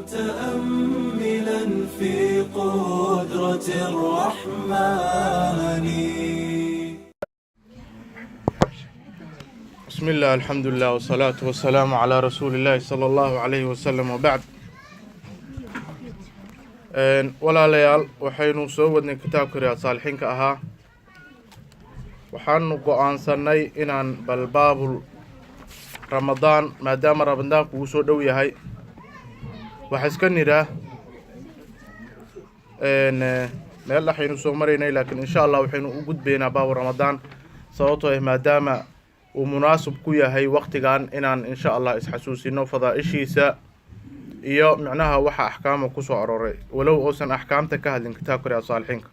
متأملا في قدرة الرحمن. بسم الله الحمد لله والصلاة والسلام على رسول الله صلى الله عليه وسلم وبعد. walaalayaal waxaynu soo wadnay kitaabka riyaad saalixiinka ahaa. waxaanu go'aansanay inaan balbaabul ramadaan maadaama ramadaanku uu soo dhow yahay waxa iska nidhaa meel dhaxaynu soo maraynay, laakiin insha allah waxaynu u gudbaynaa baabul ramadaan sababtoo ah maadaama uu munaasib ku yahay waqtigan inaan insha allah isxasuusino fadaa'ishiisa iyo micnaha waxa axkaama ku soo arooray walow uusan axkaamta ka hadlin kitaabka riyaad saalixiinka.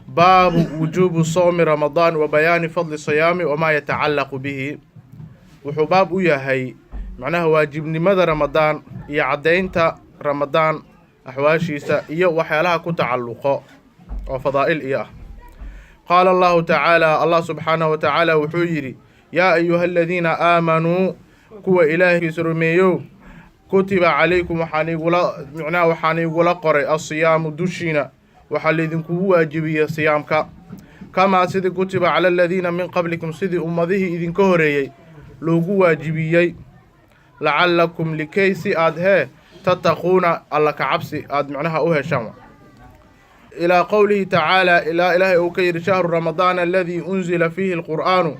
baabu wujuubu sawmi ramadaan wa bayaani fadli siyaami wamaa yatacallaqu bihi. wuxuu baab u yahay macnaha waajibnimada ramadaan iyo caddaynta ramadaan axwaashiisa iyo waxyaalaha ku tacalluqo oo fadaa'il iyo ah. qaala allahu tacaala, allah subxaanahu wa tacaala wuxuu yidhi: yaa ayuha aladiina aamanuu kuwa ilaahiisa rumeeyow, kutiba calaykum waxaan igula qoray asiyaamu dushiina, waxaa laydinkugu waajibiyey siyaamka, kamaa sidii kutiba cala aladiina min qablikum sidii ummadihii idinka horeeyey loogu waajibiyey, lacallakum likay si aad tattaquuna alla ka cabsi aad micnaha u heshaan. ilaa qowlihi tacaala, ilaa ilaahay uu ka yidhi: shahru ramadaana aladii unzila fiihi alqur'aanu.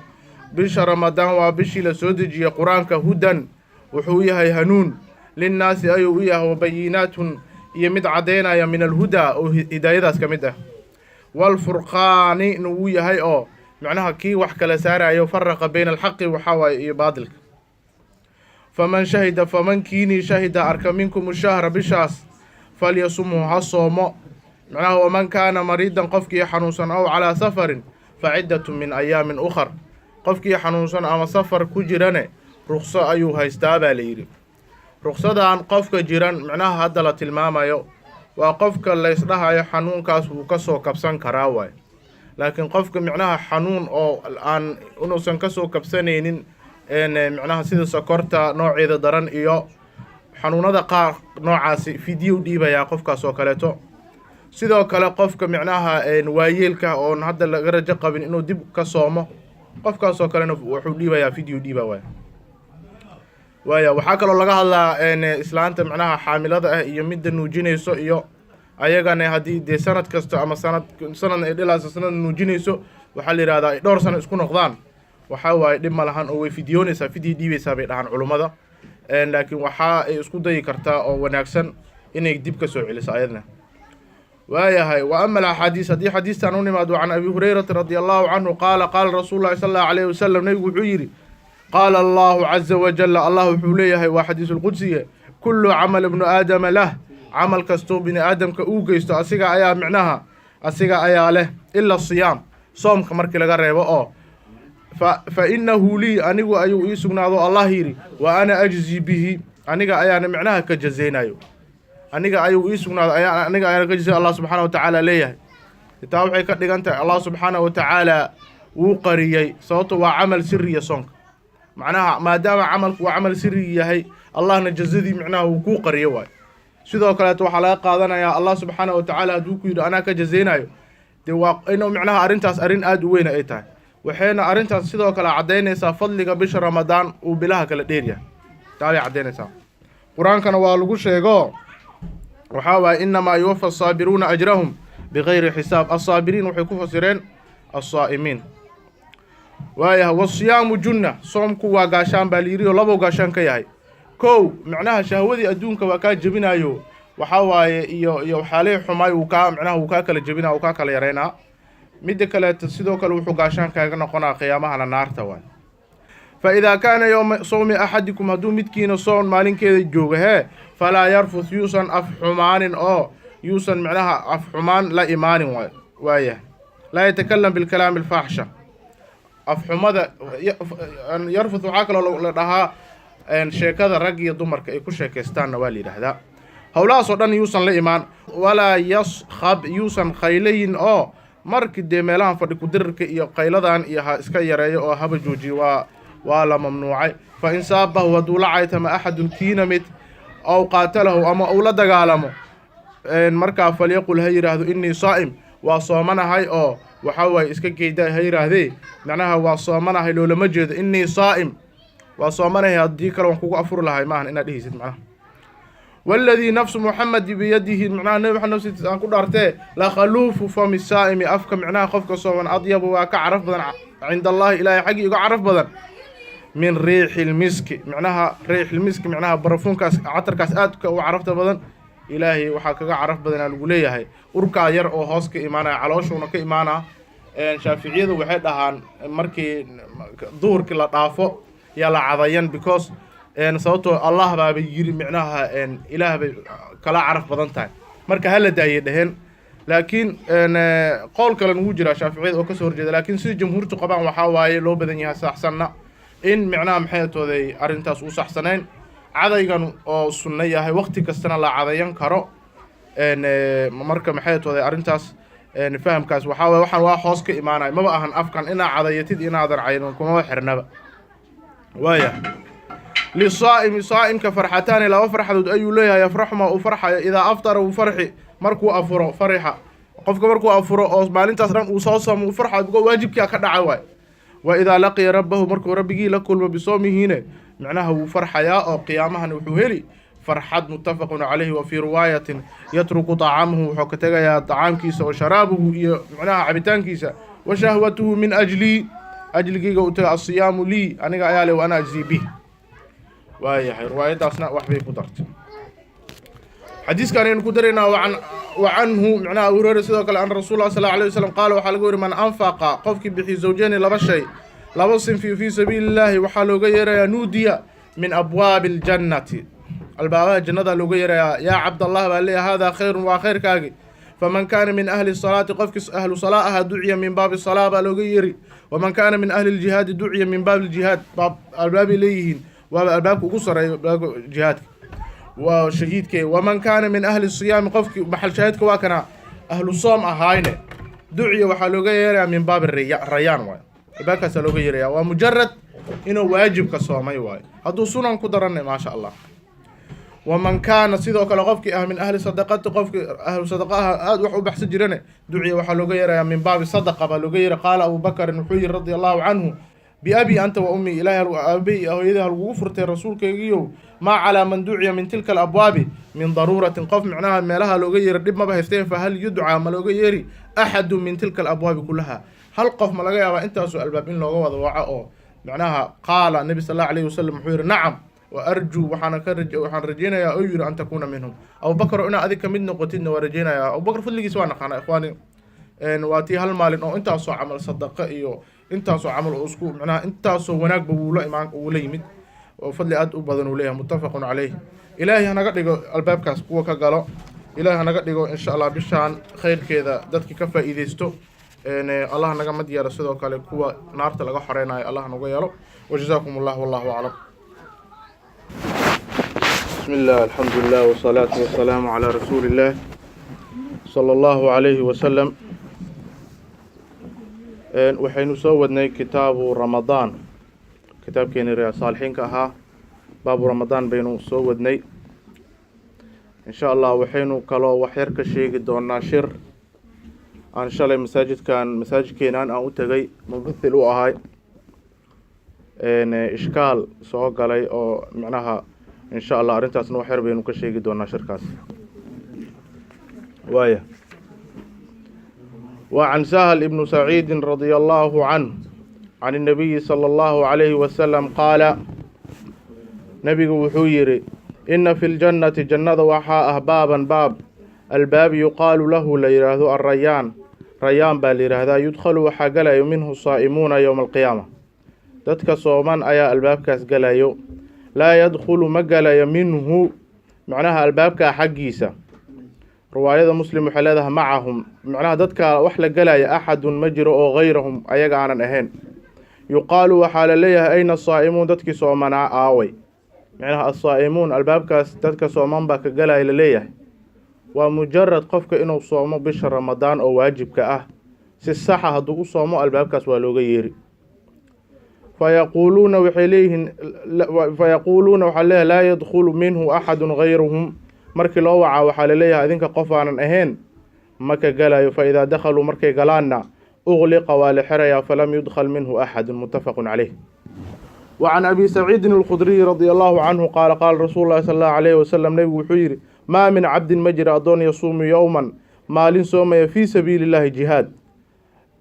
bisha ramadaan waa bishii la soo dejiyey qur-aanka, hudan wuxuu yahay hanuun, linnaasi ayuu u yahay, wabayinaatun iyo mid caddaynaya min alhudaa oo hidaayadaas ka mid ah, waalfurqaani uu yahay oo micnaha kii wax kala saarayo, faraqa bayna alxaqi waxaa waaye iyo baadilka. faman kiinii shahida arka minkum shahra bishaas falyasumhu ha soomo, micnaha waman kaana mariidan qofkii xanuunsan aw calaa safarin fa ciddatu min ayaamin ukhar. qofkii xanuunsan ama safar ku jirane ruqso ayuu haystaa baa layidhi. ruqsadan qofka jiran micnaha hadda la tilmaamayo waa qofka laysdhahayo xanuunkaas wuu ka soo kabsan karaa waay, laakiin qofka micnaha xanuun oo aan inuusan ka soo kabsanaynin micnaha sida sokorta nooceeda daran iyo xanuunada qaar noocaasi fidyo u dhiibayaa qofkaas oo kaleeto. sidoo kale qofka micnaha waayeelka oon hadda laga rajo qabin inuu dib ka soomo, qofkaas oo kalena wuxuu dhiibayaa fidyo dhiiba waaya. waxaa kaloo laga hadlaa islaanta micnaha xaamilada ah iyo midda nuujinayso, iyo ayagana haddii dee sanad kasto ama sanad ay dhilaasa sanad nuujinayso, waxaa la yidhahdaa ay dhowr sano isku noqdaan, waxaa waaye dhib ma lahan oo way fidyoonaysaa, fidyo dhiibaysaa bay dhahaan culummada. laakiin waxaa ay isku dayi kartaa oo wanaagsan inay dib ka soo celiso ayadna. waayahay. wa ama alaxaadiis, haddii xadiistan u nimaado, can abi hurayrata radi allahu canhu qaala rasuulu llahi sala allahu alayhi wasalam, nabigu wuxuu yidhi: qaala allahu caza wajalla, allah wuxuu leeyahay, waa xadiisulqudsiye: kullu camal ibnu aadama lah, camal kastoo bini aadamka uu geysto asiga ayaa leh, ila siyaam, soomka markii laga reebo oo fa innahu lii, anigu ayuu ii sugnaado allah yidhi, wa ana ajzi bihi, aniga ayaana micnaha ka jazaynayo, aniga ayuu ii sugnaado, aniga ayaana ka jazay. allah subxaana wa tacaala leeyahay. taa waxay ka dhigan tahay allah subxaana wa tacaala wuu qariyey, sababto waa camal siriya soonka, macnaha maadaama camalku waa camal siri yahay, allahna jazadii micnaha wuu kuu qariyo waay. sidoo kaleeto waxaa laga qaadanayaa allah subxaana wa tacaala hadduu ku yidhi anaa ka jazaynayo, dee waa inuu micnaha arrintaas arrin aada u weyna ay tahay. waxayna arrintaas sidoo kale caddaynaysaa fadliga bisha ramadaan uu bilaha kala dheeryahay, taa bay caddaynaysaa. qur-aankana waa lagu sheego, waxaa waaye innamaa yuwafa asaabiruuna ajrahum bigayri xisaab. assaabiriin waxay ku fasireen assaa'imiin. waayahay. wasiyaamu junna, soomku waa gaashaan baa layidhi oo labou gaashaan ka yahay. kow, micnaha shahwadii adduunka waa kaa jebinayo, waxaa waaye iyo waxyaalihii xumaay wuu kaa kala jebinaa, wuu kaa kala yaraynaa. midda kaleeta sidoo kale wuxuu gaashaan kaaga noqonaa qiyaamahana naarta waay. fa idaa kaana yowma sawmi axadikum, hadduu midkiina soon maalinkeeda jooga falaa yarfus, yuusan af xumaanin oo yuusan micnaha af xumaan la imaanin waayahay. laa yatakalam bilkalaami alfaaxsha, afxumada yarfud waxaa kaloo la dhahaa sheekada rag iyo dumarka ay ku sheekaystaanna waa la yidhaahdaa. howlahaas oo dhan yuusan la imaan, walaa yaskhab, yuusan khaylayin oo markii dee meelahan fadhi kudirirka iyo qayladan iyo ha iska yareeyo oo haba joojiyo waa la mamnuucay. fa in saabahu hadduu la caytama axadun kiina mid aw qaatalahu ama uu la dagaalamo markaa falyaqul ha yidhaahdo innii saa'im waa soomanahay oo waxaa waaye iska geeda ha yidhaahdee macnaha waa soomanahay loolama jeedo innii saa'im waa soomanahay haddii kale waan kugu afuri lahay maahan inaad dhehaysid macnaha والذي نفس محمد بيده معناه النبي محمد نفسه aan ku dhaartee la khaluufu fami saa'imi afka micnaha qofka sooman adyab waa ka caraf badan cinda Allah ilaahay xaqi uga caraf badan min riixil miski micnaha riixil miski micnaha barafunkaas catarkaas aad ka u carafta badan ilaahay waxa kaga caraf badan lagu leeyahay urka yar oo hoos ka imaanaya calooshuna ka imaana shaafiiciyadu waxay dhahaan markii duurkii la dhaafo yaa la cadayan because sababtoo allah baaba yiri micnaha ilaah bay kala caraf badan tahay marka hala daayay dhaheen laakiin qowl kale ugu jira shaafiiciyada oo ka soo horjeeda laakiin sida jumhuurtu qabaan waxa waaye loo badan yahay saxsanna in micnaha maxay tooday arintaas u saxsaneen cadaygan oo sunna yahay waqti kastana la cadayan karo marka maxay tooday arintaas fahamkaas waxa waaye waxaan waa hoos ka imaanay maba ahan afkan ina cadayatid inaadan cayno kuma xirnaba waaya للصائم صائم كفرحتان لا فرحة أي ليها يفرح ما أفرح إذا أفطر وفرح مركو أفره فرحة قفك مركو أفره أو مالين تسرن وصاصم وفرحة بقى واجب كي أكد عواي وإذا لقي ربه مركو ربي لكل وبصومه هنا معناها وفرحة يا أو قيامها وحوهلي فرحة متفق عليه وفي رواية يترك طعامه وحكتها يا طعام كيسة وشرابه معناها عبتان كيسة وشهوته من أجلي جيجا الصيام لي أنا قايل وأنا أجزي به وايح رواية أثناء وحبي قدرت حديث كان ينقدرنا وعنه معناه أورور سيدك عن رسول الله صلى الله عليه وسلم قال وحلقوا من أنفق قفك بحي زوجين لبشي لبص في سبيل الله وحلو غير نودي من أبواب الجنة الباب الجنة لو غير يا عبد الله بالله هذا خير وخير كاغي فمن كان من أهل الصلاة قفك أهل صلاة دعي من باب الصلاة لو غير ومن كان من أهل الجهاد دعي من باب الجهاد باب الباب إليهن والباب قصر جهادك وشهيدك ومن كان من أهل الصيام قفك محل شهيدك وكان أهل الصوم أهاينه دعي وحلوغا يرى من باب الريان واي الباب كسلوغا يرى ومجرد إنه واجب كصومي واي هذا سنن قدرنا ما شاء الله ومن كان سيدو كلا قفك من أهل صدقات قفك أهل صدقاء وحو بحث جرنه دعي وحلوغا يرى من باب الصدقة بلوغا يرى قال أبو بكر النحوي رضي الله عنه بأبي أنت وأمي إلهي أبي أو إذا الغفرة رسولك يجيو ما على من دعي من تلك الأبواب من ضرورة قف معناها ما لها لغير الرب ما بهفتين فهل يدعى ما لغيري أحد من تلك الأبواب كلها هل قف ما لغير وأنت سؤال البابين لغوا ضوعاء معناها قال النبي صلى الله عليه وسلم حوير نعم وأرجو وحن رجينا يا أير أن تكون منهم أبو بكر أنا أذيك من قتلنا ورجينا يا أبو بكر فلقي سوانا خانا إخواني إن واتي هالمال إنه أنت أصو عمل صدقة إيو intaasoo camal oo isku macnaha intaasoo wanaagba wuu la yimid oo fadli aad u badan uu leeyahay muttafaqun calayh ilaahay hanaga dhigo albaabkaas kuwa ka galo ilaahay hanaga dhigo insha allah bishaan khayrkeeda dadka ka faa'iideysto allah naga mad yeelo sidoo kale kuwa naarta laga xoreynayo allah naga yeelo wajazaakum allah wallahu a'lam bismillah alhamdulillah wa salatu wa salamu ala rasulillah sallallahu alayhi wa sallam waxaynu soo wadnay kitaabu ramadaan kitaabkeeni riyaa saalixiinka ahaa baabu ramadaan baynu soo wadnay insha allah waxaynu kaloo waxyar ka sheegi doonaa shir aan shalay masaajidkeenaan aan u tegay mumathil u ahay ishkaal soo galay oo macnaha insha allah arrintaasna waxyar baynu ka sheegi doonaa shirkaas waaya وعن سهل بن سعيد رضي الله عنه عن النبي صلى الله عليه وسلم قال نبي وحيري إن في الجنة جنة وحاء باب الباب يقال له ليراه الريان ريان باليراه يدخل وحقل منه الصائمون يوم القيامة تتك صومان أيا الباب كاس قلايو لا يدخل مقل منه معناها الباب كحقيسة رواية مسلم وحلادها معهم معناها دتك وحلا قلايا أحد مجر أو غيرهم أيقا عن أهين يقال وحال ليه أين الصائمون دتك صومنا آوي معناها الصائمون الباب كاس دتك صومان باك قلايا ليه ومجرد قفك إنه صوموا بشهر رمضان أو واجب كأه سي الصحة هدو صوموا الباب كاس والو غيري فيقولون وحليهن فيقولون وحليه لا يدخل منه أحد غيرهم مركي لو وعى وحليه أذنك قفانا أهين مكا قلايو فإذا دخلوا مركي قلانا أغلق والحريا فلم يدخل منه أحد متفق عليه. وعن أبي سعيد الخدري رضي الله عنه قال قال رسول الله صلى الله عليه وسلم نبي وحيري ما من عبد مجرى أدون يصوم يوما مال صوم في سبيل الله جهاد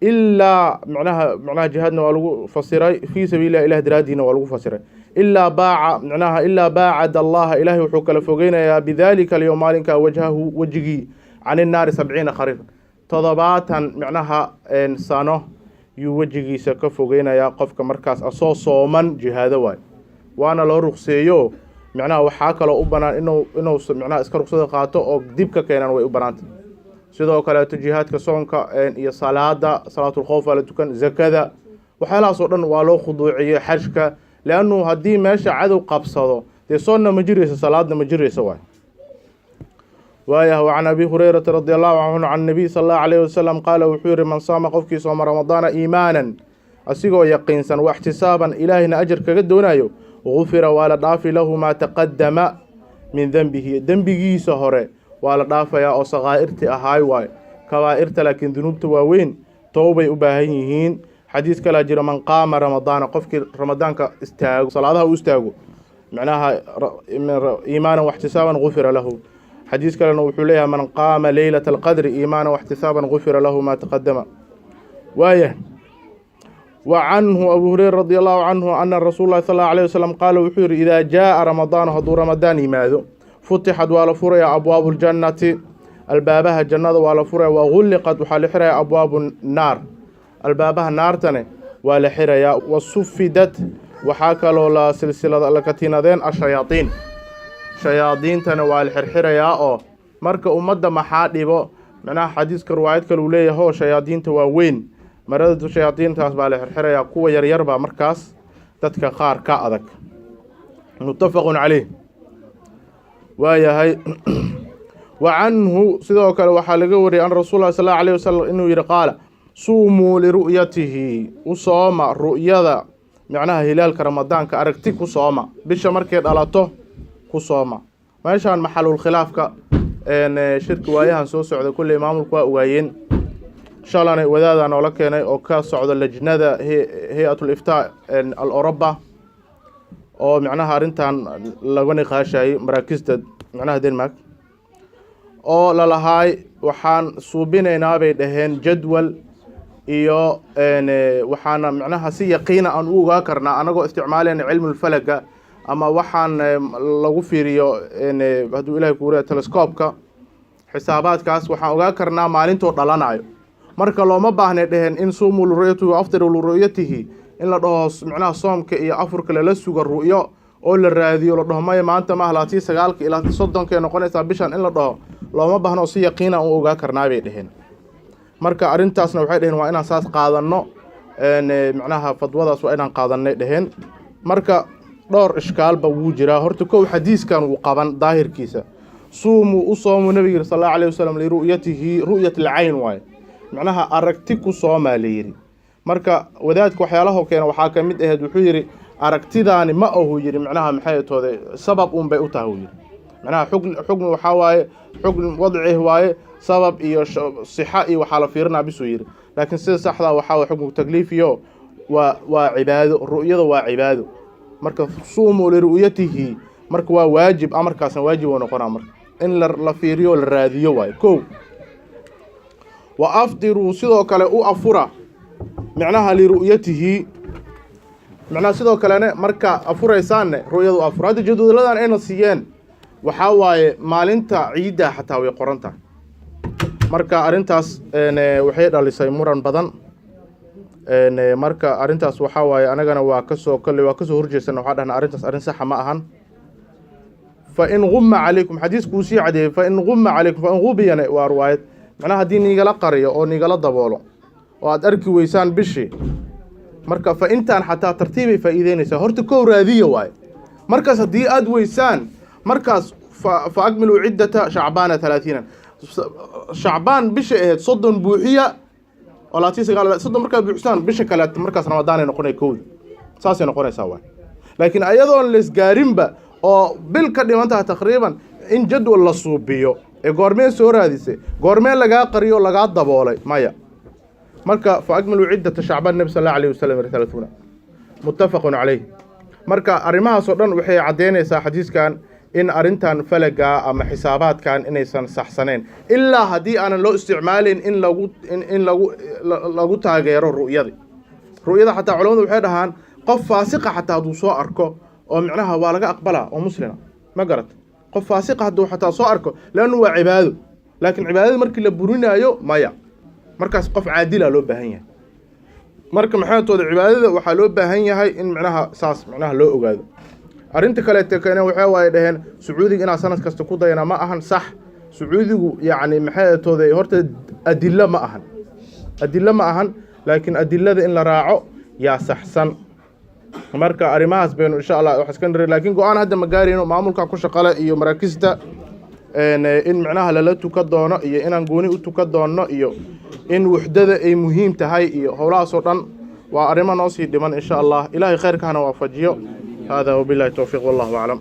إلا معناها جهادنا والو فسري في سبيل الله درادينا والو فسري إلا باع معناها إلا باعد الله إلهي وحك لفوقين يا بذلك اليوم مالك وجهه وجهي عن النار 70 خريفا تضباطا معناها إنسانه يوجهي سكفوقين يا قفك مركز أصو صوما جهاد واي وأنا لو رخصيو معناها وحاك لو أبنان إنه معناها إسكار رخصة قاطو أو ديبك كينان وي أبنانت sidoo kale jihaadka soonka iyo salaatul khawf la tukan zakada waxaalaas oo dhan waa loo khuduuciyay xajka laanu hadii meesha cadow qabsado de soonna ma jirayso salaadna ma jirayso waaya wa Abi Hurayra radiyallahu anhu an nabi sallallahu alayhi wasallam qala wuxuu man saama qofkii sooma ramadana iimaanan asigoo yaqiinsan wa ihtisaaban ilaahina ajr kaga doonayo ghufira wala dhaafi lahu ma taqaddama min dhanbigiisa hore ولا دافيا أو صغائرتي أهاي واي كبائرت لكن ذنوبت واوين توبة أباهيهين حديث كلا جرى من قام رمضان قفك رمضان كاستاغ صلاة استاغ معناها إيمانا واحتسابا غفر له حديث كلا نوحليها من قام ليلة القدر إيمانا واحتسابا غفر له ما تقدم وايه وعنه أبو هريرة رضي الله عنه أن الرسول الله صلى الله عليه وسلم قال وحير إذا جاء رمضان هدو رمضان ماذا فتحت ولا فرع أبواب الجنة البابها الجنة ولا فرع وغلقت وحال أبواب النار البابها النار تاني ولا حريا وصفدت وحاكلوا لا سلسلة لكتينادين الشياطين شياطين تاني والحرحريا أو مركا أمد محادبو معناها حديث كروايات كالولية هو شياطين تواوين مرادة شياطين تاسبع الحرحريا قوة يربا مركاس تتك خار كأذك متفق عليه وياهي وعنه سيدوك وحالقوري أن رسول الله صلى الله عليه وسلم إنه يقال صوموا لرؤيته وصوم رؤية معناها هلال رمضان كأركتي كصوم بيش مركز ألاته كصوم ما يشان محل الخلاف إن شرك وياها سو سعود كل إمام الكواين إن شاء الله وذا أنا ولكن أو كسعود اللجنة هيئة الإفتاء الأوروبا oo macnaha arintan lagu niqaashay maraakista macnaha Denmark oo la lahaay waxaan suubinaynaa bay dhaheen jadwal iyo waxaan macnaha si yaqiin aan u ogaa karnaa anagoo isticmaalayna cilmi falaga ama waxaan lagu fiiriyo haduu Ilaahay ku reeyo telescope-ka xisaabaadkaas waxaan ogaa karnaa maalintoo dhalanayo marka looma baahna dhaheen in suumul ru'yatu wa afdalu ru'yatihi in la dhaho macnaha soomka iyo afurka la sugo ru'yo oo la raadiyo la dhaho maanta ma halaatii 9 ilaa 30 noqonaysa bishan in la dhaho looma baahno si yaqiin ah u ogaa karnaa bay dhaheen marka arintaasna waxay dhaheen waa inaan saas qaadano macnaha fadwadaas waa inaan qaadanay dhaheen marka dhowr iskaalba wuu jiraa horta koow xadiiskan uu qaban daahirkiisa suumu u soomo nabiga sallallahu alayhi wasallam li ru'yatihi ru'yatul ayn waay macnaha aragti ku Soomaaliyeed marka wadaadku waxyaalaha keena waxa ka mid ahayd wuxuu yiri aragtidaani ma ahu yiri macnaha maxay tooday sabab un bay u tahay yiri macnaha xukm waxa waaye xukm wadci waaye sabab iyo sixa iyo waxa la fiirnaa bisu yiri laakiin sida saxda waxa waa xukm takliifiyo waa cibaado ru'yada waa cibaado marka suumu li ru'yatihi marka waa waajib amarkaasna waajib oo noqonaa marka in la fiiriyo la raadiyo waaye ko wa afdiru sidoo kale u afura معناها لرؤيته معناها سيدو كلانه marka afuraysan ru'yadu afur hada jadwaladan ay nasiyeen waxa waaye maalinta ciida xataa way qoranta marka arintaas waxay dhalisay muran badan marka arintaas waxa waaye anagana waa ka soo horjeesan waxa dhahna arintaas arin sax ma ahan fa in gumma alaykum hadisku si cadeey fa in gumma alaykum fa in gubiyana waa riwaayad macnaha hadii nigala qariyo oo nigala daboolo واد أركي ويسان بشي مركا فإنتان حتى ترتيبي فإيدينيسا هورتو كو راذية واي مركز هدي أد ويسان مركز فأكملوا عدة شعبان 30 شعبان بشي صدن بوحية ولا تيسي قال صدن مركز بوحسان بشي كالات مركز رمضان نقوني كود saasay noqonaysaa waay laakiin ayadoon laisgaarinba oo bil ka dhimantaha taqriiban in jadwal la suubiyo ee goormeen soo raadisay goormeen lagaa qariyo lagaa daboolay maya marka fa akmilu ciddata shacbaan nabi sallallahu alayhi wasallam 30 muttafaqun calayh marka arrimahaas oo dhan waxay cadeynaysaa xadiiskan in arintan falaga ama xisaabaadkan inaysan saxsaneen ilaa haddii aanan loo isticmaalin in lagu taageero ru'yada xataa culimadu waxay dhahaan qof faasiqa xataa hadduu soo arko oo micnaha waa laga aqbalaa oo muslima ma garat qof faasiqa hadduu xataa soo arko laannu waa cibaado laakiin cibaadada markii la burinaayo maya markaas qof caadila loo baahan yahay marka maxaatooda cibaadada waxaa loo baahan yahay in micnaha saas micnaha loo ogaado arrinta kaleete keena waxaa waaye dhaheen sacuudiga inaa sanad kasta ku dayana ma ahan sax sacuudigu yacni maxaatooda horta adilo ma ahan laakiin adilada in la raaco yaa saxsan marka arrimahaas baynu insha allah wax iska niri laakiin go-aan hadda ma gaarayno maamulka ku shaqale iyo maraakista in micnaha lala tuka doono iyo inaan gooni u tuka doono iyo in wuxdada ay muhiim tahay iyo howlahaasoo dhan waa arrimo noo sii dhiman insha allah ilaahay khayrkaana waafajiyo hada wabillahi towfiiq wallahu aclam